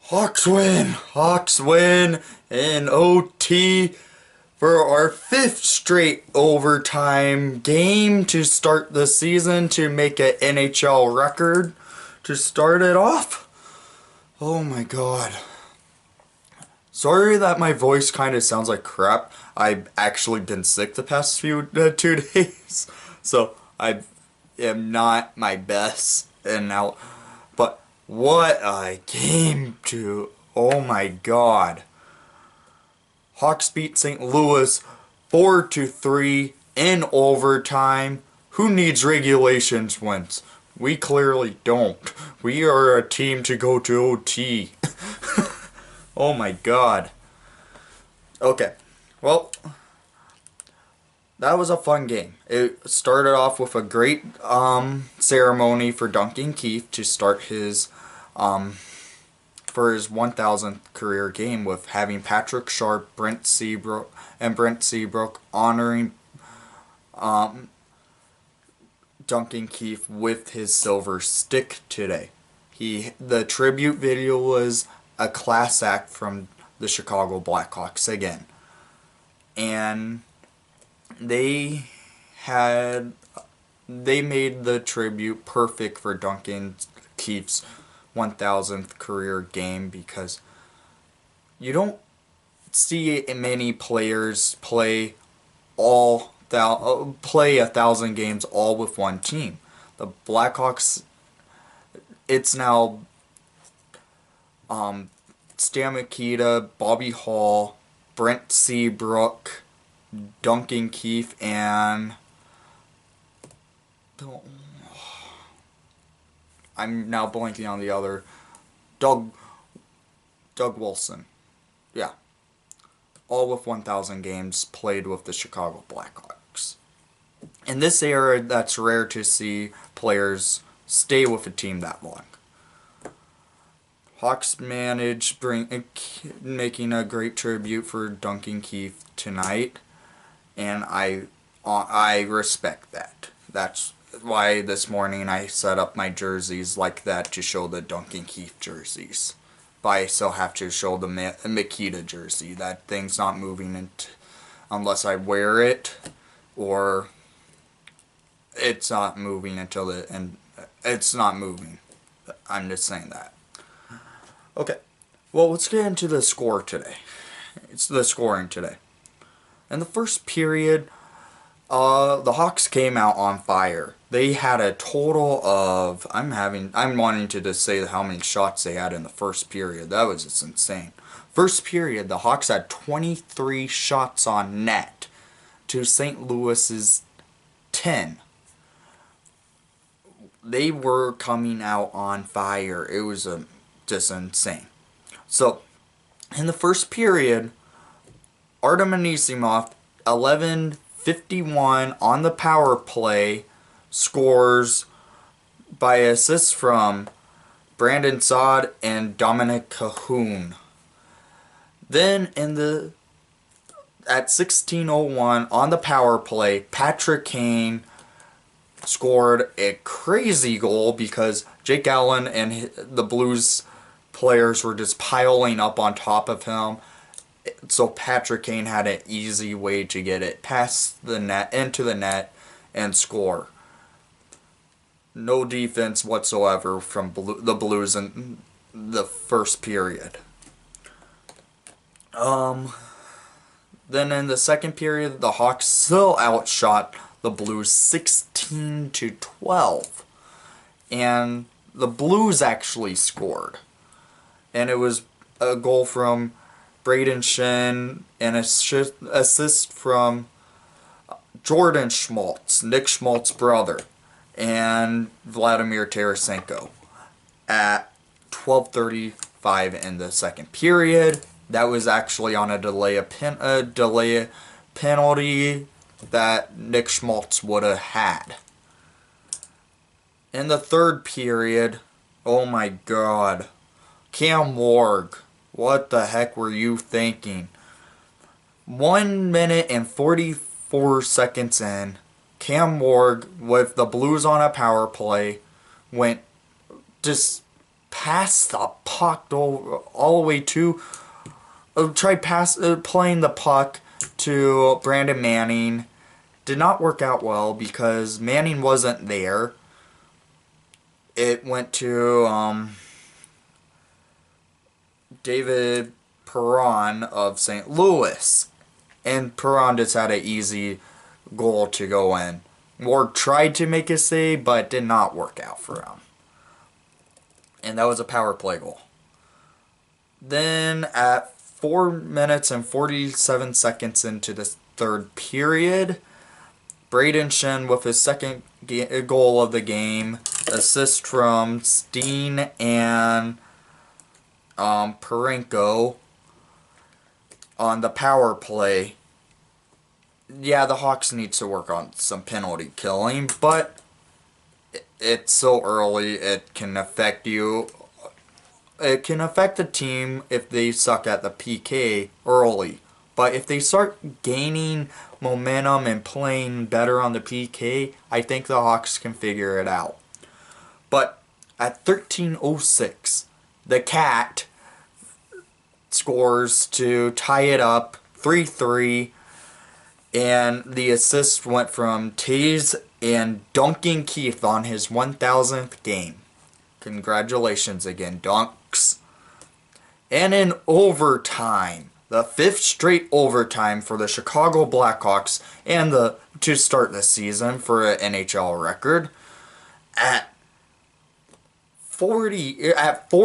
Hawks win! Hawks win in OT for our fifth straight overtime game to start the season, to make an NHL record to start it off. Oh my god. Sorry that my voice kind of sounds like crap. I've actually been sick the past 2 days, so I am not my best and now. But what a game to, oh my god. Hawks beat St. Louis 4-3 in overtime. Who needs regulations wins? We clearly don't. We are a team to go to OT. Oh my god. Okay. Well, that was a fun game. It started off with a great ceremony for Duncan Keith to start his for his 1000th career game, with having Patrick Sharp, Brent Seabrook honoring Duncan Keith with his silver stick today. The tribute video was a class act from the Chicago Blackhawks again. And they made the tribute perfect for Duncan Keith's 1000th career game, because you don't see many players play 1,000 games all with one team. The Blackhawks, it's now Stan Mikita, Bobby Hall, Brent Seabrook, Duncan Keith, and I'm now blanking on the other, Doug Wilson. Yeah. All with 1,000 games played with the Chicago Blackhawks. In this era, that's rare to see players stay with a team that long. Hawks managed making a great tribute for Duncan Keith tonight, and I respect that. That's why this morning I set up my jerseys like that, to show the Duncan Keith jerseys. But I still have to show the Mikita jersey. That thing's not moving unless I wear it, or it's not moving until the end. It's not moving. I'm just saying that. Okay, well, let's get into the score today. It's the scoring today. In the first period, the Hawks came out on fire. They had a total of, I'm wanting to just say how many shots they had in the first period. That was just insane. First period, the Hawks had 23 shots on net to St. Louis's 10. They were coming out on fire. It was just insane. So, in the first period, Artem Anisimov, 11:51 on the power play, scores by assists from Brandon Saad and Dominic Cahoon. Then at 16:01 on the power play, Patrick Kane scored a crazy goal, because Jake Allen and the Blues players were just piling up on top of him. So Patrick Kane had an easy way to get it past the net, into the net, and score. No defense whatsoever from the Blues in the first period. Then in the second period, the Hawks still outshot the Blues 16-12. And the Blues actually scored. And it was a goal from Braden Shen, and assist from Jordan Schmaltz, Nick Schmaltz's brother, and Vladimir Tarasenko at 12:35 in the second period. That was actually on a delay penalty that Nick Schmaltz would have had. In the third period, oh my god, Cam Ward, what the heck were you thinking? 1 minute and 44 seconds in, Cam Ward, with the Blues on a power play, went just passed the puck all the way to playing the puck to Brandon Manning. Did not work out well because Manning wasn't there. It went to David Perron of St. Louis. And Perron just had an easy goal to go in. Ward tried to make a save, but did not work out for him. And that was a power play goal. Then at 4 minutes and 47 seconds into the third period, Braden Shen with his second goal of the game, assist from Steen and Parenko on the power play. Yeah, the Hawks need to work on some penalty killing, but it's so early, it can affect you. It can affect the team if they suck at the PK early. But if they start gaining momentum and playing better on the PK, I think the Hawks can figure it out. But at 13:06, the Cat scores to tie it up 3-3. And the assist went from Taze and Duncan Keith on his 1,000th game. Congratulations again, Dunks. And in overtime, the 5th straight overtime for the Chicago Blackhawks and to start the season for an NHL record, at 4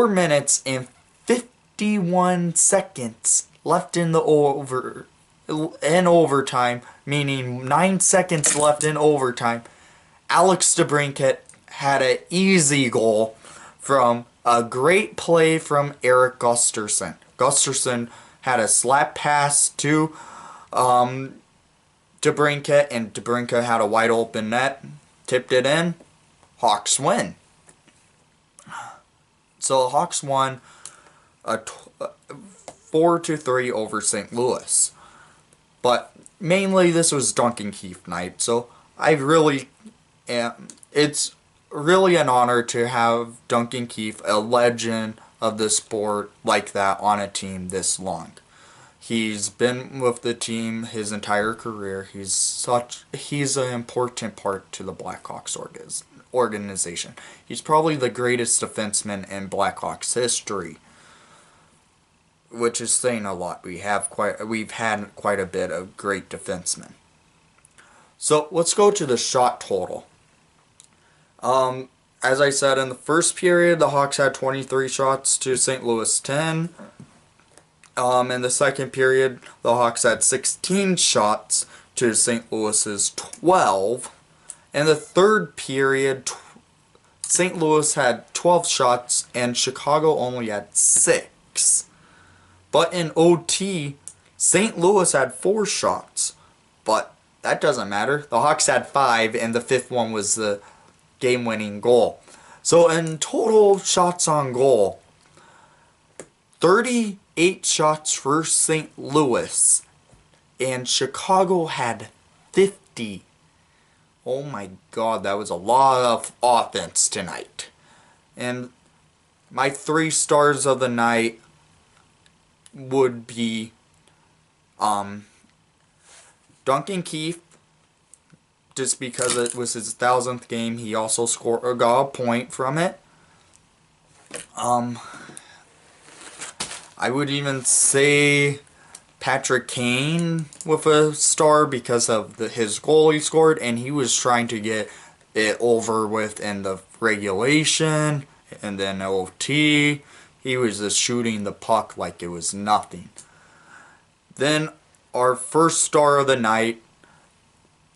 minutes and 51 seconds left in overtime, meaning 9 seconds left in overtime, Alex DeBrincat had an easy goal from a great play from Eric Gusterson. Gusterson had a slap pass to DeBrincat, and DeBrincat had a wide open net, tipped it in, Hawks win. So the Hawks won 4-3 over St. Louis. But mainly this was Duncan Keith night, so it's really an honor to have Duncan Keith, a legend of the sport like that, on a team this long. He's been with the team his entire career. He's an important part to the Blackhawks organization. He's probably the greatest defenseman in Blackhawks history, which is saying a lot. We've had quite a bit of great defensemen. So let's go to the shot total. As I said, in the first period, the Hawks had 23 shots to St. Louis 10. In the second period, the Hawks had 16 shots to St. Louis's 12. In the third period, St. Louis had 12 shots and Chicago only had 6. But in OT, St. Louis had 4 shots. But that doesn't matter. The Hawks had 5, and the 5th one was the game-winning goal. So in total shots on goal, 38 shots for St. Louis, and Chicago had 50. Oh my God, that was a lot of offense tonight. And my 3 stars of the night would be Duncan Keith, just because it was his 1,000th game. He also got a point from it. I would even say Patrick Kane with a star because of his goal he scored, and he was trying to get it over with in the regulation and then OT. He was just shooting the puck like it was nothing. Then our first star of the night,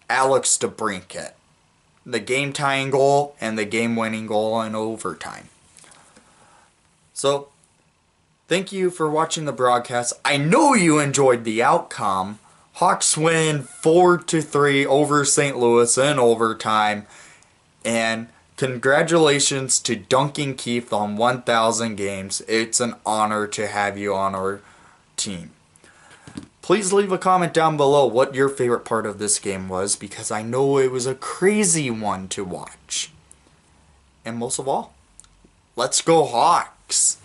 Alex DeBrincat. The game-tying goal and the game-winning goal in overtime. So, thank you for watching the broadcast. I know you enjoyed the outcome. Hawks win 4-3 over St. Louis in overtime. And congratulations to Duncan Keith on 1,000 games. It's an honor to have you on our team. Please leave a comment down below what your favorite part of this game was, because I know it was a crazy one to watch. And most of all, let's go Hawks.